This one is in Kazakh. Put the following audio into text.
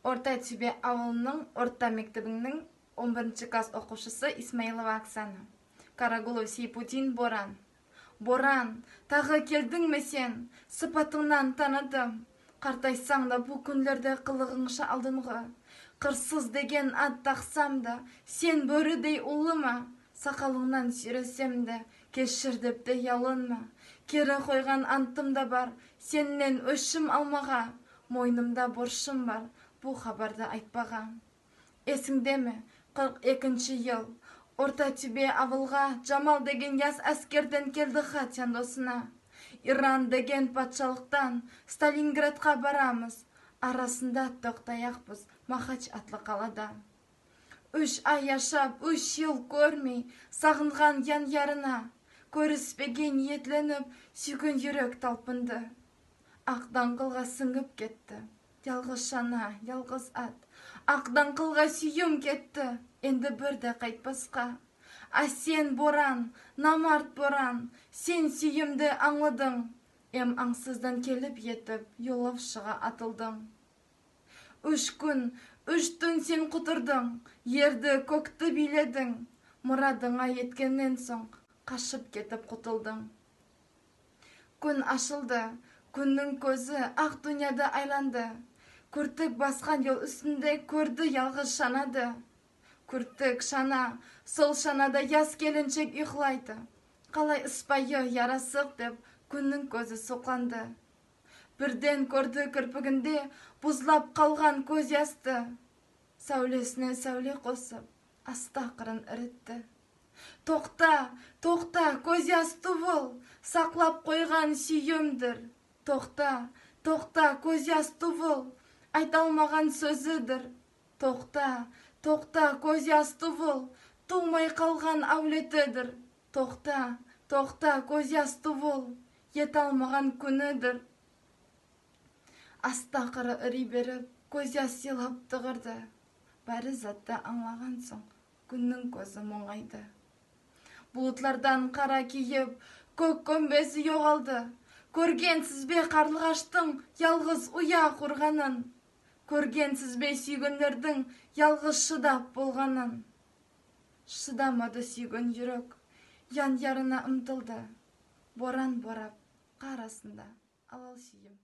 Орта Төбе ауылының орта мектебінің 11 класс оқушысы Исмаилова Оксана. Карагулов Сейпутин Боран. Боран, тағы келдің ме сен? Сыпатыңнан таныдым. Қартайсаң да бұл күндерде қылығыңша алдыңғы. Қырсыз деген ат тақсам да, сен бөрідей ұлы ма? Сақалыңнан сүйресем де, кешір деп те ялынма. Кері қойған антым да бар, сеннен өшім алмаға. Мойнымда боршым бар, бұл хабарды айтпаға. Есіңде ме? 42-ші ел. Орта Төбе авылға Жамал деген яс әскерден келді хат досына. Иран деген патшалықтан Сталинградқа барамыз. Арасында тоқтаяқпыз Махач атлы қалада. 3 ай яшап, 3 ел көрмей, сағынған ян ярына. Көріспеген ниетленіп, сүйген жүрек талпынды. Ақ даңғылға сіңіп кетті. Ялғыз шана, ялғыз ат. Ақ даңғылға сүйім кетті. Енді бірді қайтпасқа. А сен боран, намарт боран, сен сүйімді аңладың. Эм аңсыздан келіп етіп, йолов шыға атылдың. 3 күн, 3 түн сен құтырдың, ерді көкті биледің. Мұрадыңа еткеннен соң, қашып кетіп құтылдың. Күн ашылды, күннің көзі ақ дүнияды айланды. Күртік басқан ел үстінде көрді ялғыз шанады. Күртік шана, сол шанада яс келіншек ұйқылайды. Қалай ұспайы ярасық деп күннің көзі соқланды. Бірден көрді кірпігінде бұзлап қалған көз ясты. Сәулесіне сәуле қосып, астақырын ірітті. Тоқта, тоқта, көз ясты бұл, сақлап қойған сүйемдір. Тоқта, тоқта, көз ясты бұл, айталмаған сөзідір. Тоқта, тоқта, көз ясты бұл, тумай қалған әулетідір. Тоқта, тоқта, көз ясты бұл, еталмаған күнідір. Астақыры үри беріп, көз яс силап тығырды. Бәрі затты аңлаған соң, күннің көзі мұңайды. Бұлытлардан қара киіп, көк көмбесі жоғалды. Көргенсіз бе қарлығаштың ялғыз ұя құрғанын. Көргенсіз бе сүйгендердің ялғыз шыдап болғанын. Шыдамады сүйген жүрек, ян ярына ұмтылды. Боран борап, қарасында алал сүйім.